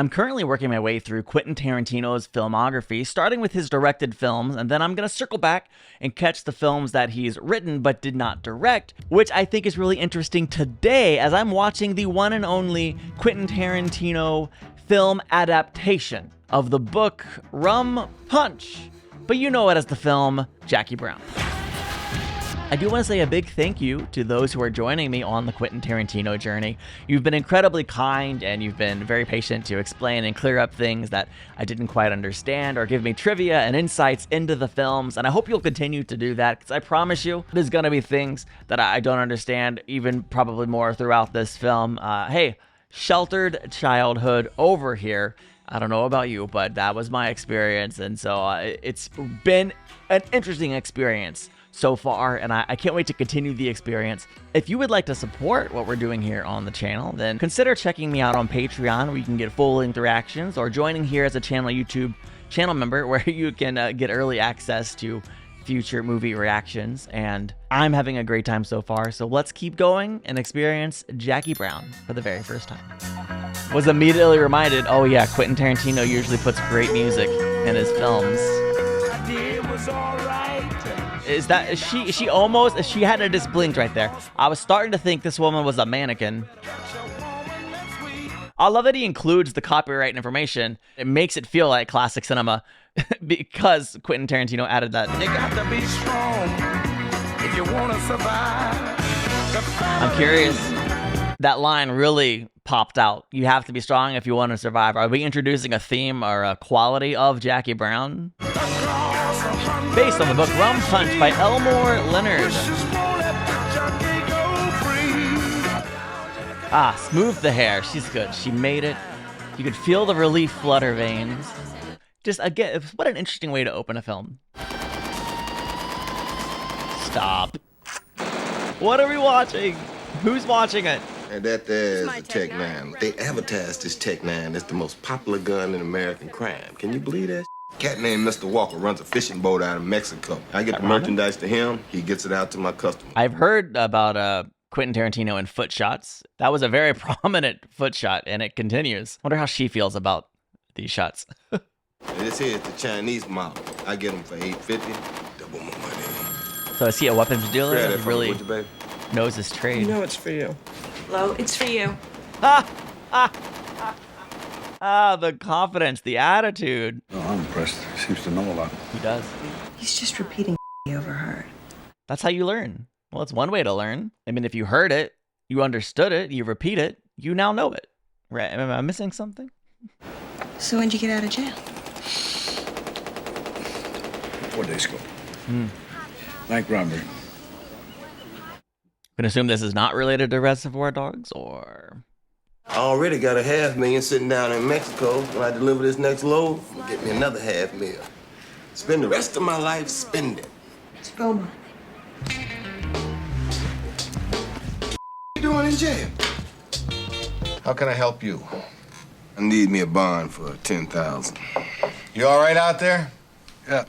I'm currently working my way through Quintin Tarantino's filmography, starting with his directed films, and then I'm going to circle back and catch the films that he's written but did not direct, which I think is really interesting today as I'm watching the one and only Quintin Tarantino film adaptation of the book Rum Punch, but you know it as the film Jackie Brown. I do want to say a big thank you to those who are joining me on the Quintin Tarantino journey. You've been incredibly kind and you've been very patient to explain and clear up things that I didn't quite understand or give me trivia and insights into the films. And I hope you'll continue to do that because I promise you there's going to be things that I don't understand, even probably more throughout this film. Hey, sheltered childhood over here. I don't know about you, but that was my experience. And so it's been an interesting experience so far, and I can't wait to continue the experience. If you would like to support what we're doing here on the channel, then consider checking me out on Patreon, where you can get full-length reactions, or joining here as a YouTube channel member, where you can get early access to future movie reactions. And I'm having a great time so far, so let's keep going and experience Jackie Brown for the very first time. Was immediately reminded, oh yeah, Quentin Tarantino usually puts great music in his films. Is that she had a just blinked right there. I was starting to think this woman was a mannequin. I love that he includes the copyright information. It makes it feel like classic cinema because Quentin Tarantino added that. You got to be strong if you want to survive. I'm curious. That line really popped out. You have to be strong if you want to survive. Are we introducing a theme or a quality of Jackie Brown? Based on the book Rum Punch by Elmore Leonard. Smooth the hair. She's good. She made it. You could feel the relief flood her veins. Just, again, what an interesting way to open a film. Stop. What are we watching? Who's watching it? And that there's a Tech 9. They advertised this Tech 9 as the most popular gun in American crime. Can you believe that? Cat named Mr. Walker runs a fishing boat out of Mexico. I get the merchandise to him, he gets it out to my customers. I've heard about Quentin Tarantino and foot shots. That was a very prominent foot shot, and it continues. Wonder how she feels about these shots. This here is the Chinese model. I get them for $8.50. Double my money. So is he a weapons dealer? Yeah, He really knows his trade. You know it's for you. Hello, it's for you. The confidence, the attitude. Oh, I'm impressed. He seems to know a lot. He does. He's just repeating he overheard. That's how you learn. Well, it's one way to learn. I mean, if you heard it, you understood it, you repeat it, you now know it. Right? Am I missing something? So when'd you get out of jail? 4 days ago. Bank robbery. Can assume this is not related to Reservoir Dogs, or... I already got a $500,000 sitting down in Mexico. When I deliver this next load, I'm gonna get me another $500,000. Spend the rest of my life spending. It's Beaumont. What you doing in jail? How can I help you? I need me a bond for $10,000. You all right out there? Yeah.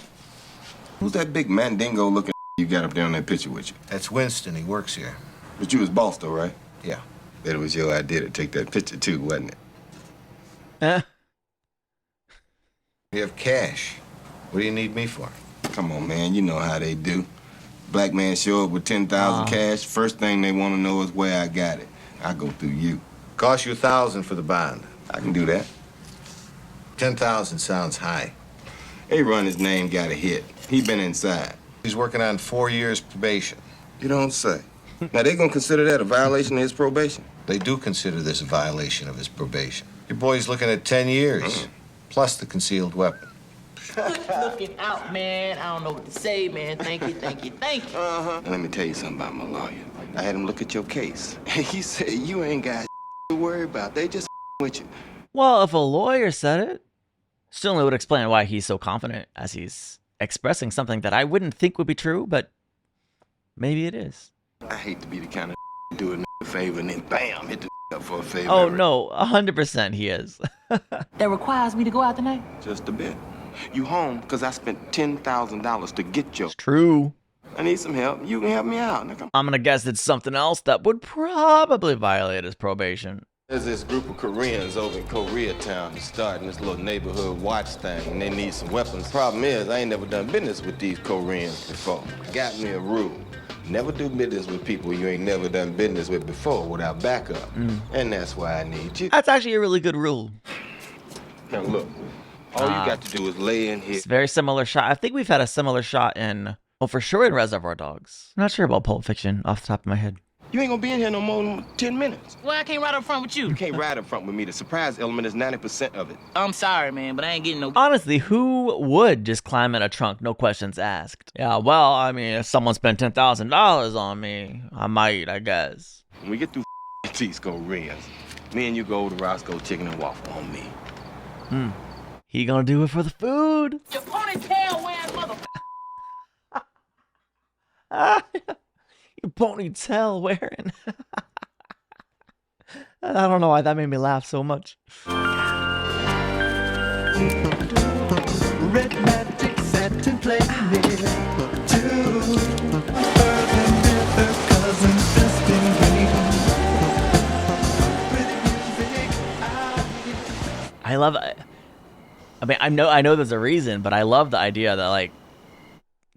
Who's that big mandingo looking you got up there on that picture with you? That's Winston. He works here. But you was boss though, right? Yeah. Bet it was your idea to take that picture too, wasn't it? We have cash. What do you need me for? Come on, man. You know how they do. Black man show up with 10,000 cash. First thing they want to know is where I got it. I go through you. Cost you $1,000 for the bond. I can do that. 10,000 sounds high. A-Run, his name got a hit. He been inside. He's working on 4 years probation. You don't say. Now, they gonna consider that a violation of his probation? They do consider this a violation of his probation. Your boy's looking at 10 years, plus the concealed weapon. Looking out, man. I don't know what to say, man. Thank you, thank you, thank you. Now, let me tell you something about my lawyer. I had him look at your case. He said you ain't got to worry about. They just with you. Well, if a lawyer said it, certainly would explain why he's so confident as he's expressing something that I wouldn't think would be true, but maybe it is. I hate to be the kind of do a favor and then bam, hit the up for a favor. Oh, no, 100% he is. That requires me to go out tonight? Just a bit. You home because I spent $10,000 to get your... It's true. I need some help. You can help me out. Now, I'm going to guess it's something else that would probably violate his probation. There's this group of Koreans over in Koreatown starting this little neighborhood watch thing, and they need some weapons. Problem is, I ain't never done business with these Koreans before. Got me a rule. Never do business with people you ain't never done business with before without backup. And that's why I need you. That's actually a really good rule. Now look, all you got to do is lay in here. It's a very similar shot. I think we've had a similar shot in, well, for sure in Reservoir Dogs. I'm not sure about Pulp Fiction off the top of my head. You ain't gonna be in here no more than 10 minutes. Well, I can't ride up front with you. You can't ride in front with me. The surprise element is 90% of it. I'm sorry, man, but I ain't getting no. Honestly, who would just climb in a trunk, no questions asked? Yeah, well, I mean, if someone spent $10,000 on me, I might, I guess. When we get through these Koreans, me and you go to Roscoe's Chicken and Waffle on me. He gonna do it for the food. Your ponytail wearing mother. Your ponytail wearing. I don't know why that made me laugh so much. Red magic satin play I love it. I mean, I know there's a reason, but I love the idea that like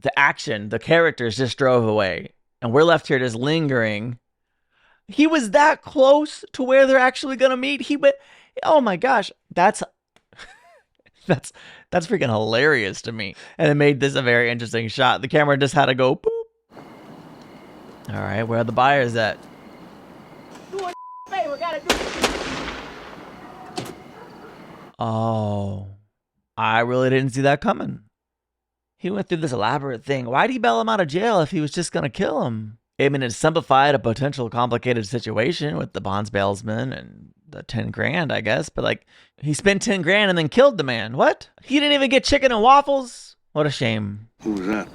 the action, the characters just drove away, and we're left here just lingering. He was that close to where they're actually gonna meet. He went. Oh my gosh, that's freaking hilarious to me, and it made this a very interesting shot. The camera just had to go boop. All right, where are the buyers at? Oh, I really didn't see that coming. He went through this elaborate thing. Why'd he bail him out of jail if he was just gonna kill him? I mean, it simplified a potential complicated situation with the bonds bailsman and the 10 grand, I guess. But like, he spent 10 grand and then killed the man. What? He didn't even get chicken and waffles? What a shame. Who was that?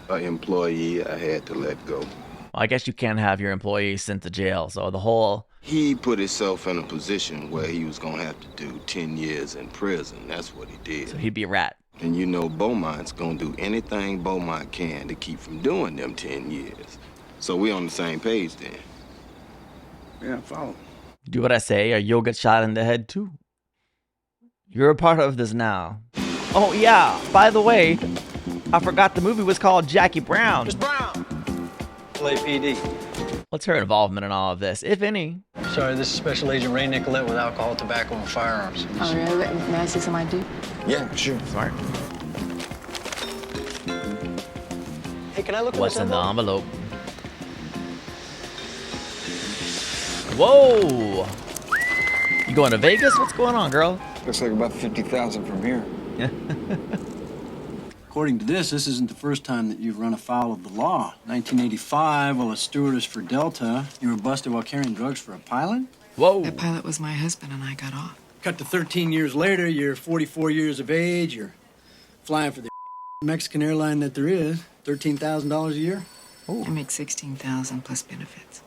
An employee I had to let go. Well, I guess you can't have your employee sent to jail. So the whole... He put himself in a position where he was gonna have to do 10 years in prison. That's what he did. So he'd be a rat. And you know Beaumont's gonna do anything Beaumont can to keep from doing them 10 years. So we on the same page then. Yeah, follow. Do what I say or you'll get shot in the head too. You're a part of this now. Oh yeah, by the way, I forgot the movie was called Jackie Brown. It's Brown. LAPD. What's her involvement in all of this, if any? Sorry, this is Special Agent Ray Nicolette with alcohol, tobacco, and firearms. Oh, really? May I see some ID? Yeah, sure. Smart. Hey, can I look What's at in this the envelope? envelope? Whoa! You going to Vegas? What's going on, girl? Looks like about 50,000 from here. According to this isn't the first time that you've run afoul of the law. 1985, while a stewardess for Delta, you were busted while carrying drugs for a pilot? Whoa! That pilot was my husband, and I got off. Cut to 13 years later, you're 44 years of age, you're flying for the Mexican airline that there is, $13,000 a year? I make $16,000 plus benefits.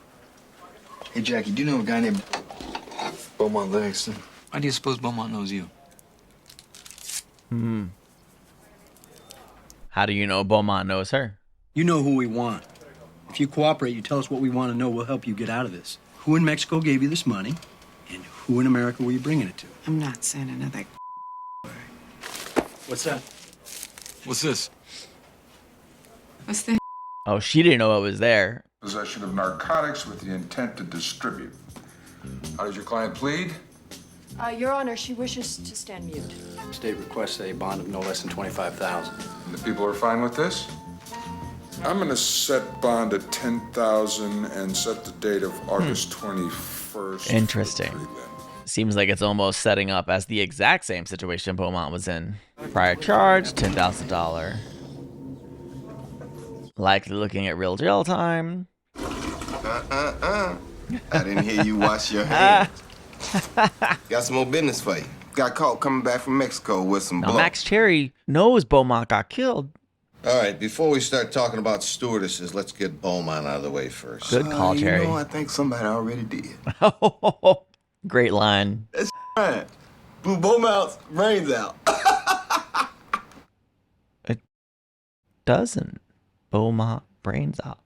Hey, Jackie, do you know a guy named Beaumont Livingston? Why do you suppose Beaumont knows you? How do you know Beaumont knows her? You know who we want. If you cooperate, you tell us what we want to know, we'll help you get out of this. Who in Mexico gave you this money, and who in America were you bringing it to? I'm not sending another. What's that? What's this? What's the? Oh, she didn't know it was there. Possession of narcotics with the intent to distribute. How does your client plead? Your Honor, she wishes to stand mute. State requests a bond of no less than $25,000. And the people are fine with this? I'm gonna set bond at $10,000 and set the date of August 21st. Interesting. Seems like it's almost setting up as the exact same situation Beaumont was in. Prior charge, $10,000. Likely looking at real jail time. I didn't hear you wash your hands. Got some more business for you. Got caught coming back from Mexico with some Now, blood. Max Cherry knows Beaumont got killed. All right, before we start talking about stewardesses, let's get Beaumont out of the way first. Good call, Cherry. You know, I think somebody already did. Great line. That's right. Blew Beaumont's brains out. It doesn't. Beaumont brains out.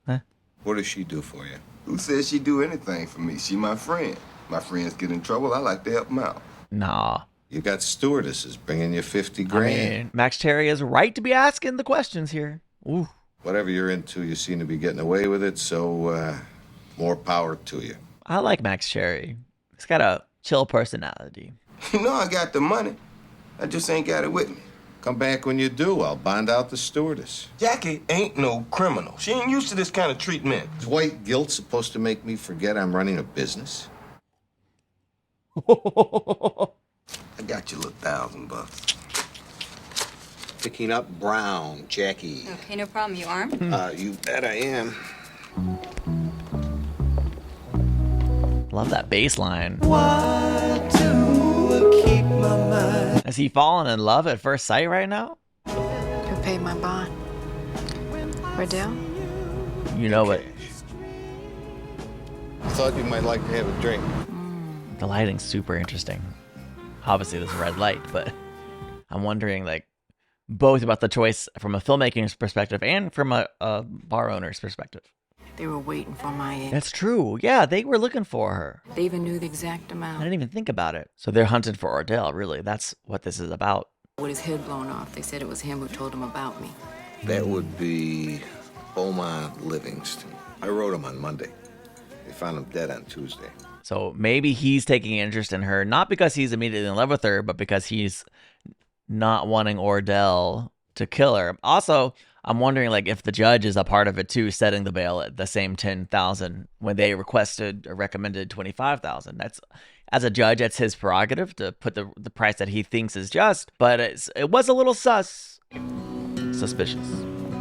Huh? What does she do for you? Who says she do anything for me? She my friend. My friends get in trouble, I like to help them out. Nah. You got stewardesses bringing you 50 I grand. mean, Max Cherry is right to be asking the questions here. Ooh. Whatever you're into, you seem to be getting away with it, so more power to you. I like Max Cherry. He's got a chill personality. You know I got the money. I just ain't got it with me. Come back when you do. I'll bond out the stewardess. Jackie ain't no criminal. She ain't used to this kind of treatment. Is white guilt supposed to make me forget I'm running a business? I got you a little $1,000. Picking up Brown, Jackie. Okay, no problem. You armed? You bet I am. Love that bass line. Why to keep my mind? Is he falling in love at first sight right now? Who paid my bond? Ordell? You know what? I thought you might like to have a drink. The lighting's super interesting. Obviously, there's a red light, but I'm wondering, like, both about the choice from a filmmaker's perspective and from a bar owner's perspective. They were waiting for my end. That's true. Yeah, they were looking for her. They even knew the exact I amount. didn't even think about it. So they're hunting for Ordell, really. That's what this is about. With his head blown off, they said it was him who told them about me. That would be Beaumont Livingston. I wrote him on Monday. They found him dead on Tuesday. So maybe he's taking interest in her, not because he's immediately in love with her, but because he's not wanting Ordell to kill her. Also, I'm wondering, like, if the judge is a part of it too, setting the bail at the same $10,000 when they requested or recommended $25,000. That's, as a judge, that's his prerogative to put the price that he thinks is just. But it was a little suspicious.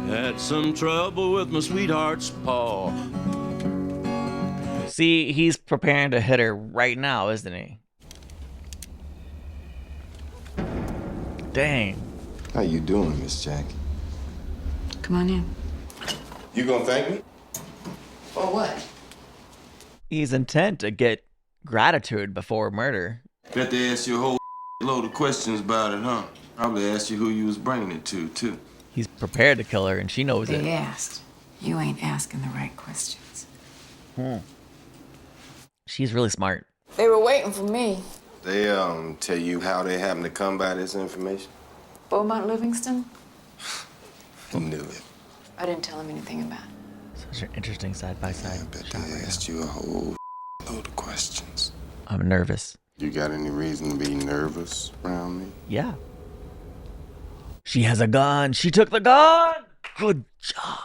Had some trouble with my sweetheart's paw. See, he's preparing to hit her right now, isn't he? Dang. How you doing, Miss Jackie? Come on in. You gonna thank me? For what? He's intent to get gratitude before murder. Bet they asked you a whole load of questions about it, huh? Probably asked you who you was bringing it to, too. He's prepared to kill her, and she knows They it. asked. You ain't asking the right questions. She's really smart. They were waiting for me. They, tell you how they happened to come by this information? Beaumont Livingston? I knew it. I didn't tell him anything about it. Such an interesting side-by-side I bet shot they right asked you a whole load of questions. now. I'm nervous. You got any reason to be nervous around me? Yeah. She has a gun. She took the gun. Good job.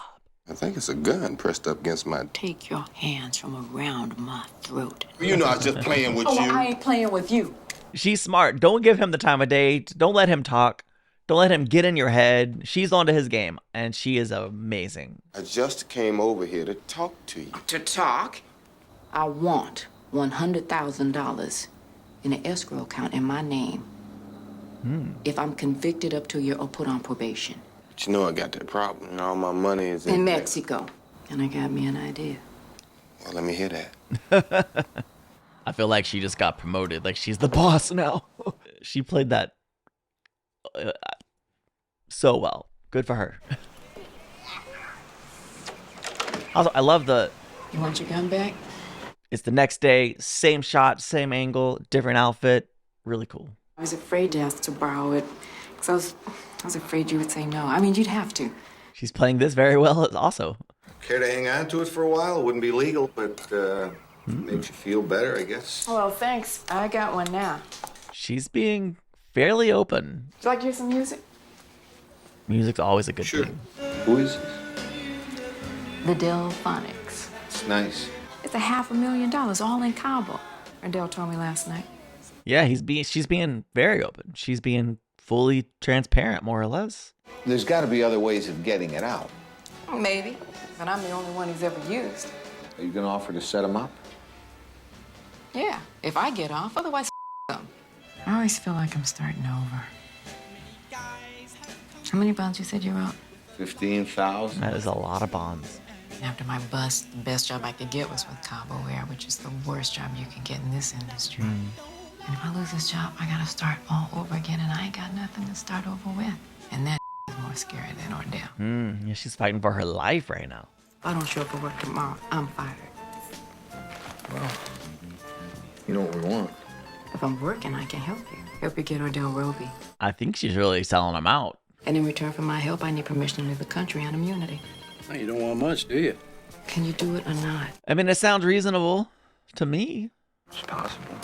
I think it's a gun pressed up against my... Take your hands from around my throat. You know I was just playing with you. I ain't playing with you. She's smart. Don't give him the time of day. Don't let him talk. Don't let him get in your head. She's onto his game, and she is amazing. I just came over here to talk to you. To talk? I want $100,000 in an escrow account in my name. If I'm convicted up to a year or put on probation. But you know I got that problem, and all my money is In Mexico. And I got me an idea. Well, let me hear that. I feel like she just got promoted. Like she's the boss now. She played that so well. Good for her. Also, I love You want your gun back? it's the next day, same shot, same angle, different outfit. Really cool. I was afraid to ask to borrow it. Because I was afraid you would say no. I mean, you'd have to. She's playing this very well also. Care to hang on to it for a while? It wouldn't be legal, but makes you feel better, I guess. Well, thanks. I got one now. She's being fairly open. Would you like to hear some music? Music's always a good Sure. thing. Who is this? The Delphonics. It's nice. It's $500,000 all in Cabo. Ordell told me last night. Yeah, she's being very open. She's being fully transparent, more or less. There's got to be other ways of getting it out. Maybe. But I'm the only one he's ever used. Are you going to offer to set him up? Yeah, if I get off. Otherwise, them. I always feel like I'm starting over. How many bonds you said you wrote? 15,000. That is a lot of bonds. After my bust, the best job I could get was with Cabo Air, which is the worst job you can get in this industry. And if I lose this job, I gotta start all over again, and I ain't got nothing to start over with. And that is more scary than Ordell. Yeah, she's fighting for her life right now. If I don't show up for work tomorrow, I'm fired. Well, You know what we want. If I'm working, I can help you. Help you get Ordell Roby. I think she's really selling him out. And in return for my help, I need permission to leave the country on immunity. No, you don't want much, do you? Can you do it or not? I mean, it sounds reasonable to me. It's possible.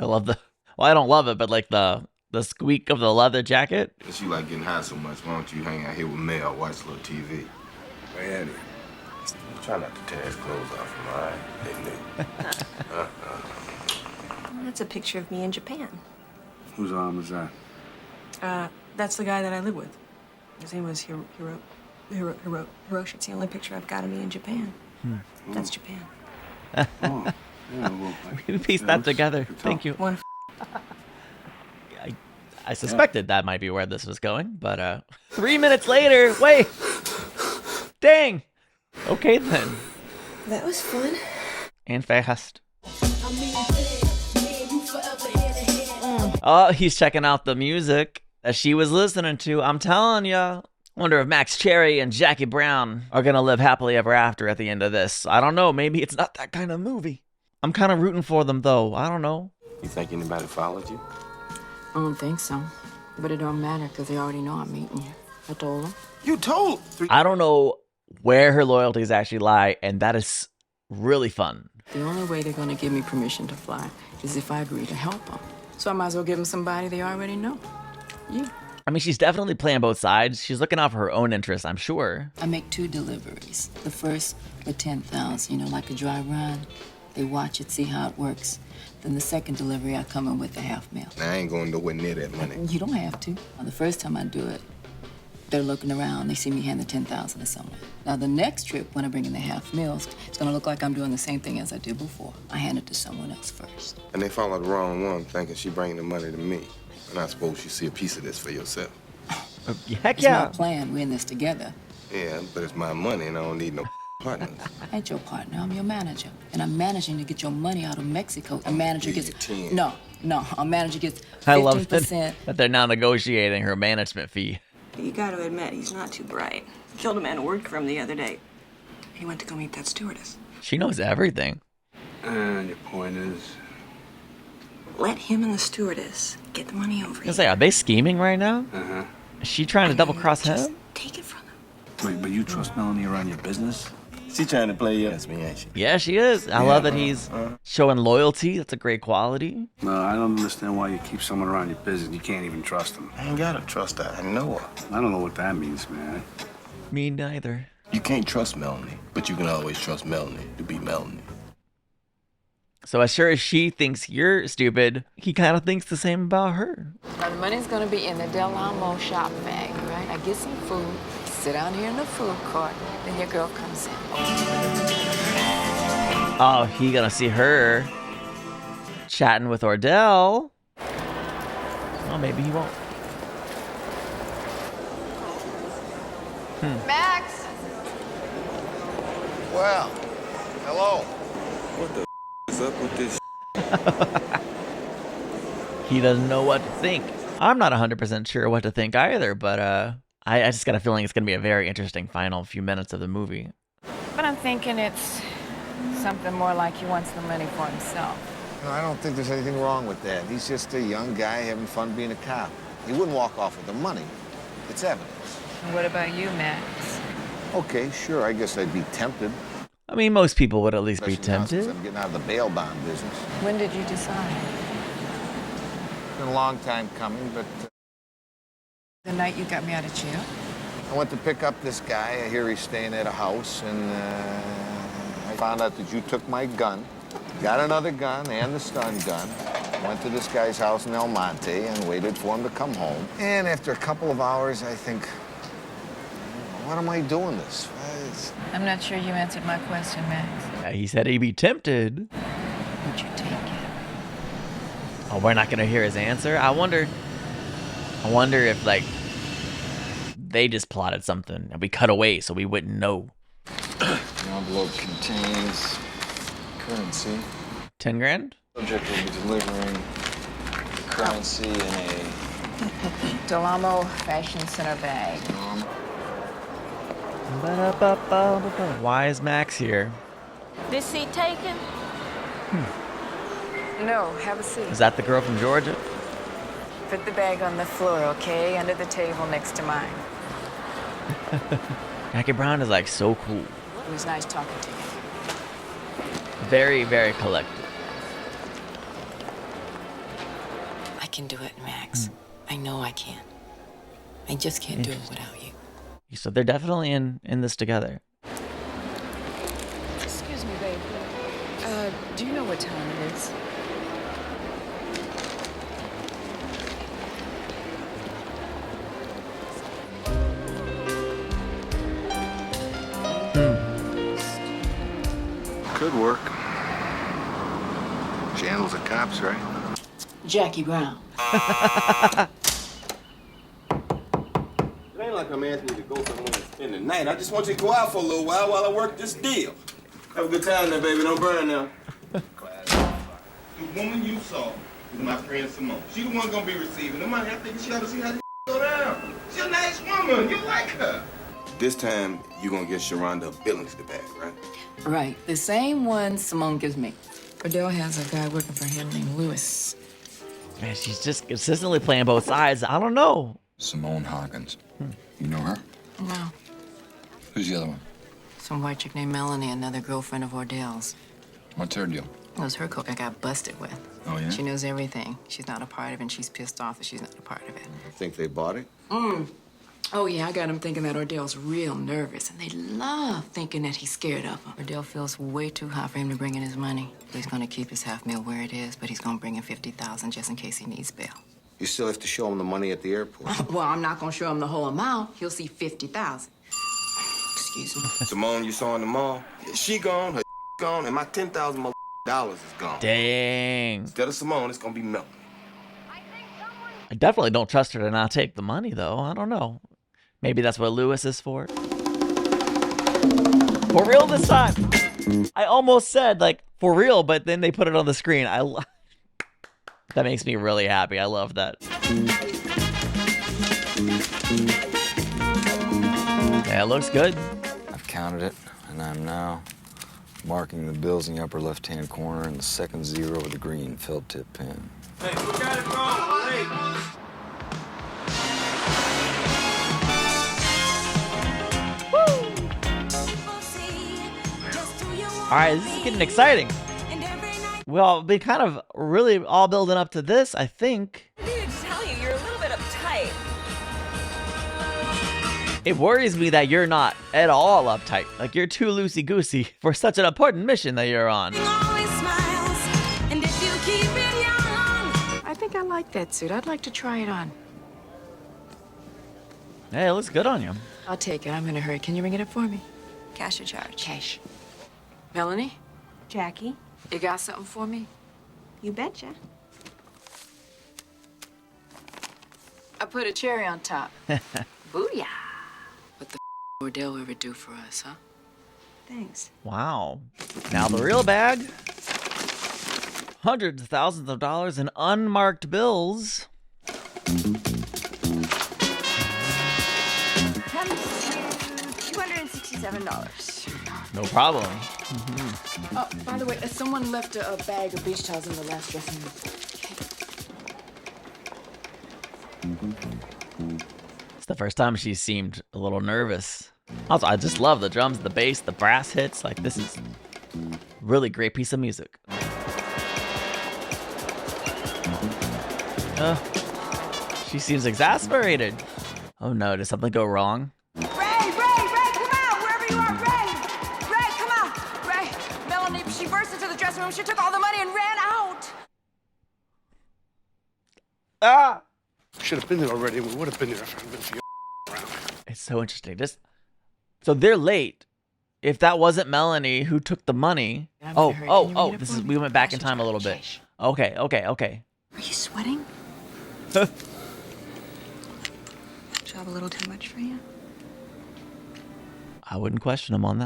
I love the, well, I don't love it, but like the squeak of the leather jacket. Since you like getting high so much, why don't you hang out here with Mel, watch a little TV? Way out here. Try not to tear his clothes off him, all right? That's a picture of me in Japan. Whose arm is that? That's the guy that I live with. His name was Hiroshi. It's the only picture I've got of me in Japan. That's Japan. Oh, yeah, well, We pieced that together. Thank you. One. I suspected that might be where this was going, but 3 minutes later, wait. Dang. Okay then. That was fun. And fast. Oh, he's checking out the music that she was listening to. I'm telling ya. Wonder if Max Cherry and Jackie Brown are gonna live happily ever after at the end of this. I don't know. Maybe it's not that kind of movie. I'm kind of rooting for them though. I don't know. You think anybody followed you? I don't think so. But it don't matter because they already know I'm meeting you. I told them. You told. I don't know where her loyalties actually lie, and that is really fun. The only way they're going to give me permission to fly is if I agree to help them. So I might as well give them somebody they already know. You. I mean, she's definitely playing both sides. She's looking out for her own interests, I'm sure. I make 2 deliveries. The first for 10,000, you know, like a dry run. They watch it, see how it works. Then the second delivery, I come in with a $500,000. I ain't going nowhere near that money. You don't have to. The first time I do it, they're looking around. They see me hand the 10,000 to someone. Now the next trip, when I bring in the $500,000, it's gonna look like I'm doing the same thing as I did before. I hand it to someone else first. And they followed the wrong one, thinking she bringing the money to me. And I suppose you see a piece of this for yourself. Heck It's yeah. my plan. We're in this together. Yeah, but it's my money and I don't need no partners. I ain't your partner. I'm your manager, and I'm managing to get your money out of Mexico. A manager give gets you 10. no. A manager gets 15%. I love that they're now negotiating her management fee. You got to admit, he's not too bright. Killed a man who worked for him the other day. He went to go meet that stewardess. She knows everything. And your point is? Let him and the stewardess get the money over I was here. gonna say, are they scheming right now? Uh-huh. Is she trying to double cross him? Take it from them. Wait, but you trust Melanie around your business? She trying to play against me, ain't she? Yeah, she is. I love that he's showing loyalty. That's a great quality. No, I don't understand why you keep someone around your business. You can't even trust them. I ain't gotta trust her. I know her. I don't know what that means, man. Me neither. You can't trust Melanie, but you can always trust Melanie to be Melanie. So as sure as she thinks you're stupid, he kind of thinks the same about her. Now, the money's gonna be in the Del Amo shop bag, right? I get some food, sit down here in the food court, then your girl comes in. Oh, he gonna see her chatting with Ordell. Oh, maybe he won't. Max! Well, hello. What the is up with this? He doesn't know what to think. I'm not 100% sure what to think either, but I just got a feeling it's gonna be a very interesting final few minutes of the movie. But I'm thinking it's something more like he wants the money for himself. No, I don't think there's anything wrong with that. He's just a young guy having fun being a cop. He wouldn't walk off with the money. It's evidence. And what about you, Max? Okay, sure, I guess I'd be tempted. I mean, most people would at least be Especially now since tempted. I'm getting out of the bail bond business. When did you decide? It's been a long time coming, but The night you got me out of jail? I went to pick up this guy. I hear he's staying at a house, and I found out that you took my gun, got another gun and the stun gun, went to this guy's house in El Monte and waited for him to come home. And after a couple of hours, I think, what am I doing this? I'm not sure you answered my question, Max. Yeah, he said he'd be tempted. Would you take it? Oh, we're not gonna hear his answer? I wonder if, like, they just plotted something and we cut away so we wouldn't know. The envelope contains currency. 10 grand? Subject will be delivering the currency in a Del Amo Fashion Center bag. Ba-da-ba-ba-ba-ba. Why is Max here? This seat taken? No, have a seat. Is that the girl from Georgia? Put the bag on the floor, okay? Under the table next to mine. Jackie Brown is like so cool. It was nice talking to you. Very, very collected. I can do it, Max. I know I can. I just can't do it without you. So they're definitely in this together. Excuse me, babe. Do you know what time it is? Could work. She handles the cops, right? Jackie Brown. It ain't like I'm asking you to go somewhere and spend the night. I just want you to go out for a little while I work this deal. Have a good time there, baby. Don't burn now. The woman you saw is my friend Simone. She the one gonna be receiving the money. I think she ought to see how the go down. She's a nice woman. You like her. This time, you gonna get Sharonda a Billingsley bag, right? Right. The same one Simone gives me. Ordell has a guy working for him named Lewis. Man, she's just consistently playing both sides. I don't know. Simone Hawkins. You know her? No. Who's the other one? Some white chick named Melanie, another girlfriend of Ordell's. What's her deal? It was her coke I got busted with. Oh, yeah? She knows everything. She's not a part of it, and she's pissed off that she's not a part of it. Think they bought it? Oh, yeah, I got him thinking that Ordell's real nervous, and they love thinking that he's scared of him. Ordell feels way too hot for him to bring in his money. He's gonna keep his half meal where it is, but he's gonna bring in $50,000 just in case he needs bail. You still have to show him the money at the airport. Well, I'm not gonna show him the whole amount. He'll see $50,000. Excuse me. Simone, you saw in the mall? She gone, her gone, and my $10,000 is gone. Dang. Instead of Simone, it's gonna be Mel. I definitely don't trust her to not take the money, though. I don't know. Maybe that's what Lewis is for. For real this time. I almost said, like, for real, but then they put it on the screen. That makes me really happy. I love that. Yeah, it looks good. I've counted it, and I'm now marking the bills in the upper left-hand corner and the second zero with a green felt tip pen. Hey, who got it wrong? Hey. All right, this is getting exciting. Well, been kind of really all building up to this, I think. I need to tell you, you're a little bit uptight. It worries me that you're not at all uptight. Like, you're too loosey-goosey for such an important mission that you're on. I think I like that suit. I'd like to try it on. Hey, it looks good on you. I'll take it. I'm in a hurry. Can you ring it up for me? Cash or charge? Cash. Melanie, Jackie? you got something for me? You betcha. I put a cherry on top. Booyah. What the Ordell ever do for us, huh? Thanks. Wow. Now the real bag. Hundreds of thousands of dollars in unmarked bills. Comes to $267. No problem. Oh, by the way, someone left a bag of beach towels in the last dressing room. It's the first time she seemed a little nervous. Also, I just love the drums, the bass, the brass hits. Like, this is really great piece of music. She seems exasperated. Oh no, did something go wrong? Ray, come out! Wherever you are, Ray! Ray, come out! Ray, Melanie, she burst into the dressing room. She took all the money and ran out. Ah! Should have been there already. We would have been there if it hadn't been for you around. It's so interesting. So they're late. If that wasn't Melanie who took the money. Oh, this is, we went back in time a little bit. Okay. Are you sweating? Job a little too much for you? I wouldn't question him on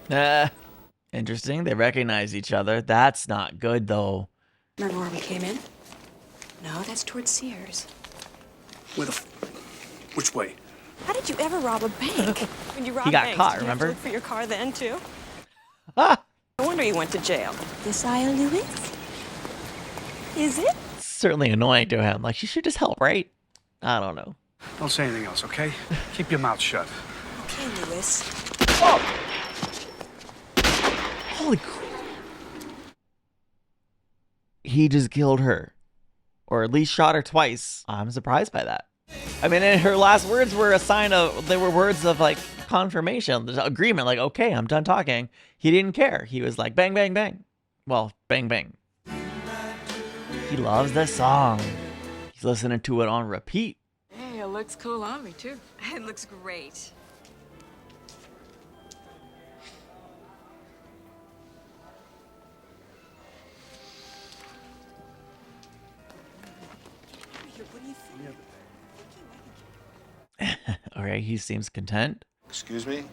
that. Interesting. They recognize each other. That's not good, though. Remember where we came in? No, that's towards Sears. Which way? How did you ever rob a bank? When you robbed He got banks, caught, did you have to remember? look for your car then, too? Ah! No wonder you went to jail. This Aya Lewis? Is it? Certainly annoying to him. Like, she should just help, right? I don't know. Don't say anything else, okay? Keep your mouth shut. Okay, Lewis. Holy crap. He just killed her. Or at least shot her twice. I'm surprised by that. I mean, and her last words were a sign of, they were words of like confirmation, agreement, like, okay, I'm done talking. He didn't care. He was like, bang, bang, bang. Well, bang, bang. He loves this song. He's listening to it on repeat. Hey, it looks cool on me, too. It looks great. All right, he seems content. Excuse me?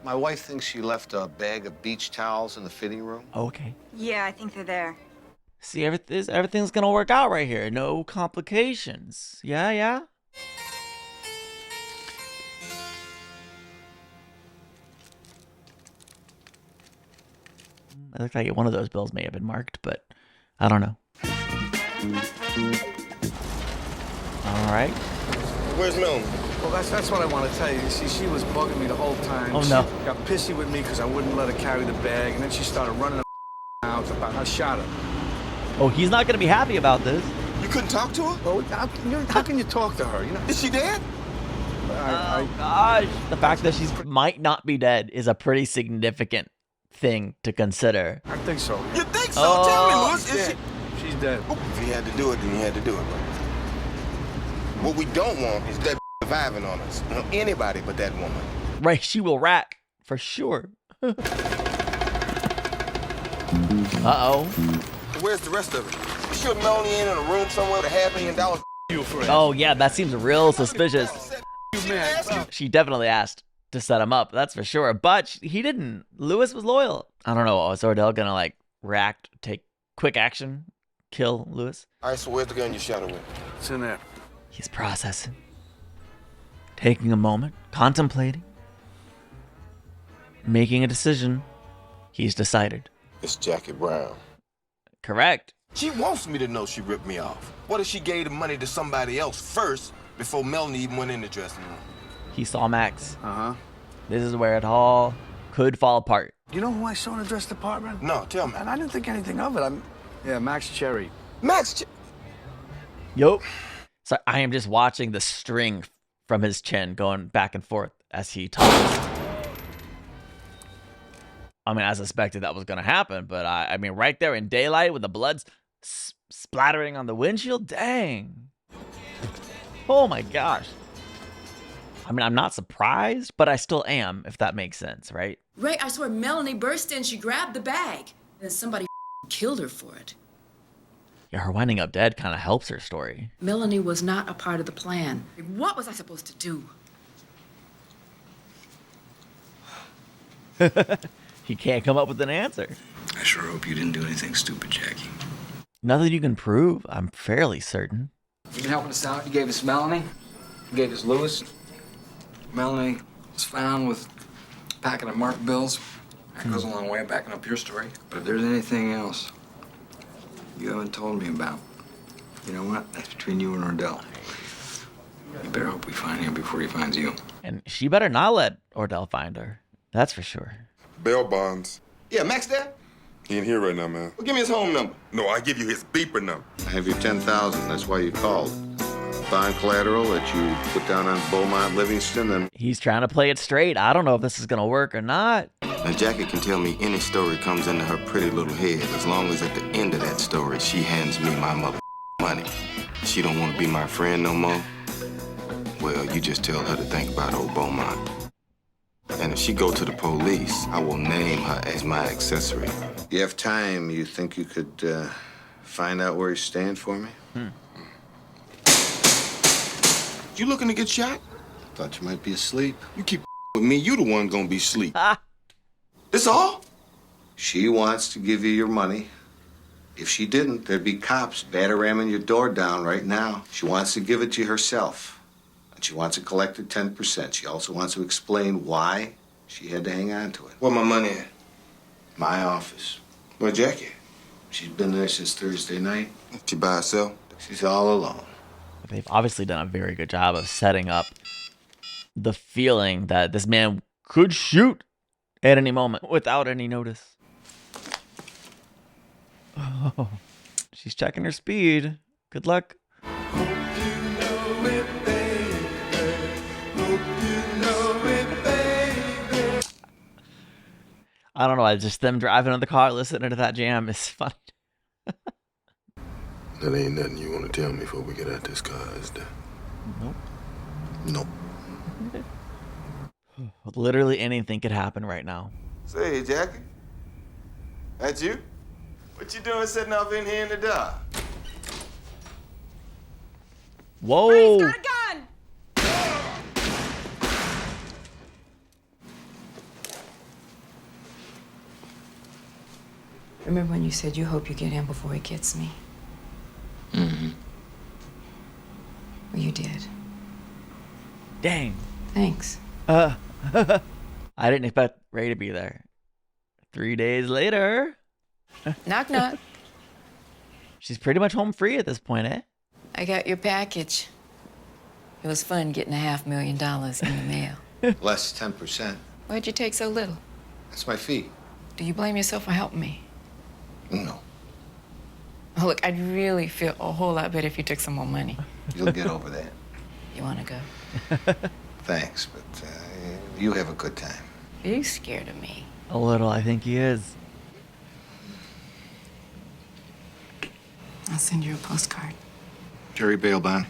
My wife thinks she left a bag of beach towels in the fitting room. Okay. Yeah, I think they're there. See, everything's gonna work out right here. No complications. Yeah, yeah. It looks like one of those bills may have been marked, but I don't know. All right. Where's Melanie? Well, that's what I want to tell you. You see, she was bugging me the whole time. Oh, no. She got pissy with me because I wouldn't let her carry the bag, and then she started running out about I shot her. Oh, he's not gonna be happy about this. You couldn't talk to her? Well, how can you talk to her? You know? Is she dead? Oh gosh. The fact that she might not be dead is a pretty significant thing to consider. I think so. You think so? Oh. Tell me, Louis. Is she? She's dead. If he had to do it, then he had to do it. What we don't want is that surviving on us. You know, anybody but that woman. Right, she will rat for sure. Uh-oh. Where's the rest of it? You sure Melanie ain't in a room somewhere with $500,000 you for it? Oh yeah, that seems real suspicious. You man. She definitely asked to set him up, that's for sure. But he didn't. Lewis was loyal. I don't know. Is Ordell gonna like react, take quick action, kill Lewis? All right, so where's the gun you shot her with? It's in there. He's processing, taking a moment, contemplating, making a decision. He's decided. It's Jackie Brown. Correct. She wants me to know she ripped me off. What if she gave the money to somebody else first before Melanie even went in the dressing room? He saw Max. Uh-huh. This is where it all could fall apart. You know who I saw in the dress department? No, tell me. And I didn't think anything of it. Yeah, Max Cherry. Yup. So I am just watching the string from his chin going back and forth as he talks. I mean, I suspected that was going to happen, but I mean, right there in daylight with the blood splattering on the windshield, dang. Oh my gosh. I mean, I'm not surprised, but I still am, if that makes sense, right? Ray, I swear Melanie burst in, she grabbed the bag, and somebody killed her for it. Yeah, her winding up dead kind of helps her story. Melanie was not a part of the plan. What was I supposed to do? He can't come up with an answer. I sure hope you didn't do anything stupid, Jackie. Nothing you can prove, I'm fairly certain. You been helping us out. You gave us Melanie. You gave us Lewis. Melanie was found with a packet of marked bills. That goes a long way of backing up your story. But if there's anything else you haven't told me about, you know what? That's between you and Ordell. You better hope we find him before he finds you. And she better not let Ordell find her. That's for sure. Bail bonds. Yeah, Max there? He ain't here right now, man. Well, give me his home number. No, I give you his beeper number. I have your 10,000. That's why you called. Find collateral that you put down on Beaumont, Livingston, and... He's trying to play it straight. I don't know if this is going to work or not. Now, Jackie can tell me any story comes into her pretty little head as long as at the end of that story, she hands me my mother money. She don't want to be my friend no more. Well, you just tell her to think about old Beaumont. And if she go to the police, I will name her as my accessory. You have time, you think you could find out where he's staying for me? You looking to get shot? Thought you might be asleep. You keep with me, you the one gonna be asleep. This all? She wants to give you your money. If she didn't, there'd be cops battering your door down right now. She wants to give it to you herself. And she wants to collect the 10%. She also wants to explain why she had to hang on to it. Where my money at? My office. Where Jackie? She's been there since Thursday night. She by herself? She's all alone. They've obviously done a very good job of setting up the feeling that this man could shoot at any moment without any notice. Oh, she's checking her speed. Good luck. I don't know. Just them driving in the car, listening to that jam is funny. That ain't nothing you want to tell me before we get out this car, is there? Nope. Nope. Literally anything could happen right now. Say, Jackie. That's you? What you doing sitting up in here in the dark? Whoa. Got a gun! Remember when you said you hope you get him before he gets me? Mm-hmm. Well, you did. Dang. Thanks. I didn't expect Ray to be there. 3 days later. Knock, knock. She's pretty much home free at this point, eh? I got your package. It was fun getting $500,000 in the mail. Less 10%. Why'd you take so little? That's my fee. Do you blame yourself for helping me? No. Oh, look, I'd really feel a whole lot better if you took some more money. You'll get over that. You want to go? Thanks, but you have a good time. Are you scared of me? A little, I think he is. I'll send you a postcard. Jerry bail bond.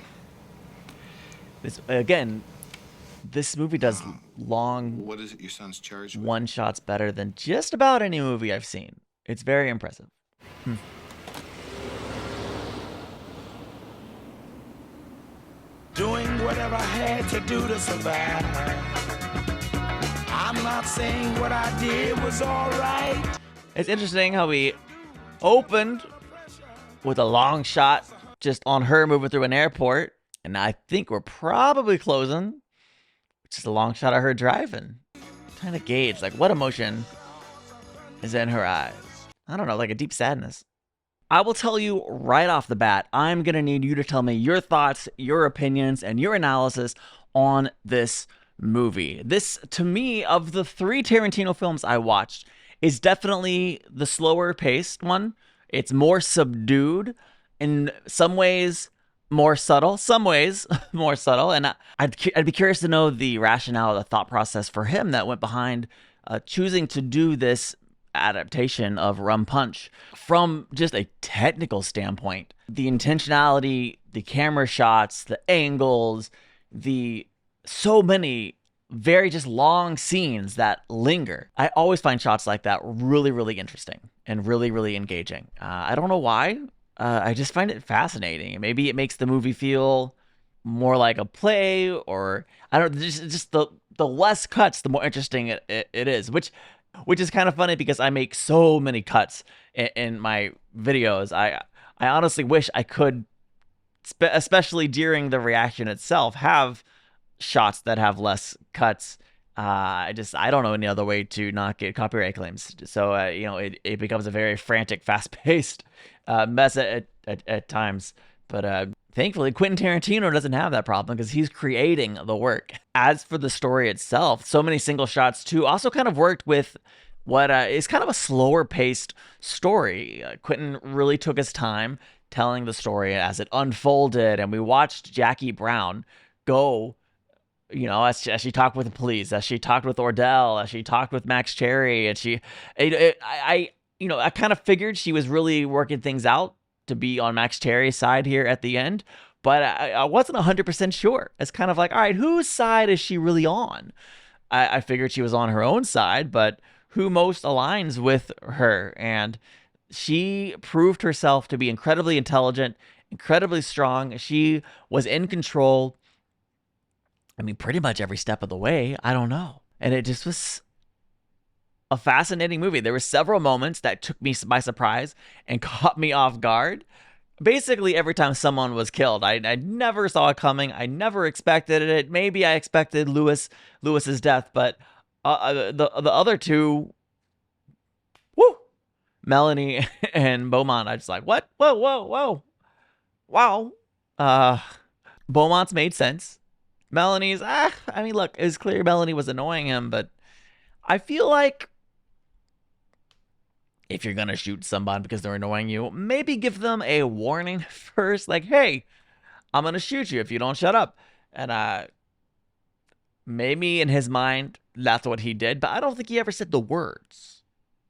This movie does long What is it your son's charged with? one shots better than just about any movie I've seen. It's very impressive. Doing whatever I had to do to survive. I'm not saying what I did was all right. It's interesting how we opened with a long shot just on her moving through an airport. And I think we're probably closing. Just a long shot of her driving. Trying to gauge, like, what emotion is in her eyes. I don't know, like a deep sadness. I will tell you right off the bat, I'm going to need you to tell me your thoughts, your opinions, and your analysis on this movie. This, to me, of the 3 Tarantino films I watched, is definitely the slower paced one. It's more subdued, in some ways more subtle, some ways more subtle. And I'd be curious to know the rationale, the thought process for him that went behind choosing to do this adaptation of Rum Punch from just a technical standpoint. The intentionality, the camera shots, the angles, the so many very just long scenes that linger. I always find shots like that really, really interesting and really, really engaging. I don't know why. I just find it fascinating. Maybe it makes the movie feel more like a play, or I don't. Just the less cuts, the more interesting it is. Which is kind of funny because I make so many cuts in my videos. I honestly wish I could, especially during the reaction itself, have shots that have less cuts. I don't know any other way to not get copyright claims. So it becomes a very frantic, fast-paced mess at times. But thankfully, Quintin Tarantino doesn't have that problem because he's creating the work. As for the story itself, so many single shots too also kind of worked with what is kind of a slower-paced story. Quentin really took his time telling the story as it unfolded, and we watched Jackie Brown go, as she talked with the police, as she talked with Ordell, as she talked with Max Cherry, and I kind of figured she was really working things out to be on Max Cherry's side here at the end, but I wasn't 100% sure. It's kind of like, all right, whose side is she really on? I figured she was on her own side, but who most aligns with her? And she proved herself to be incredibly intelligent, incredibly strong. She was in control. I mean, pretty much every step of the way. I don't know. And it just was a fascinating movie. There were several moments that took me by surprise and caught me off guard. Basically, every time someone was killed, I never saw it coming. I never expected it. Maybe I expected Lewis's death, but the other two, woo, Melanie and Beaumont, I just like, what? Whoa, whoa, whoa. Wow. Beaumont's made sense. Melanie's, I mean, look, it's clear Melanie was annoying him, but I feel like if you're going to shoot somebody because they're annoying you, maybe give them a warning first. Like, hey, I'm going to shoot you if you don't shut up. And maybe in his mind, that's what he did, but I don't think he ever said the words.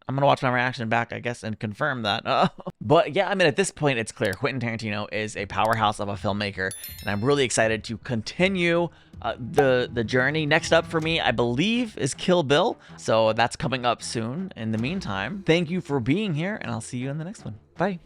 I'm going to watch my reaction back, I guess, and confirm that. But yeah, I mean, at this point, it's clear Quintin Tarantino is a powerhouse of a filmmaker, and I'm really excited to continue the journey. Next up for me, I believe, is Kill Bill, so that's coming up soon. In the meantime, thank you for being here, and I'll see you in the next one. Bye.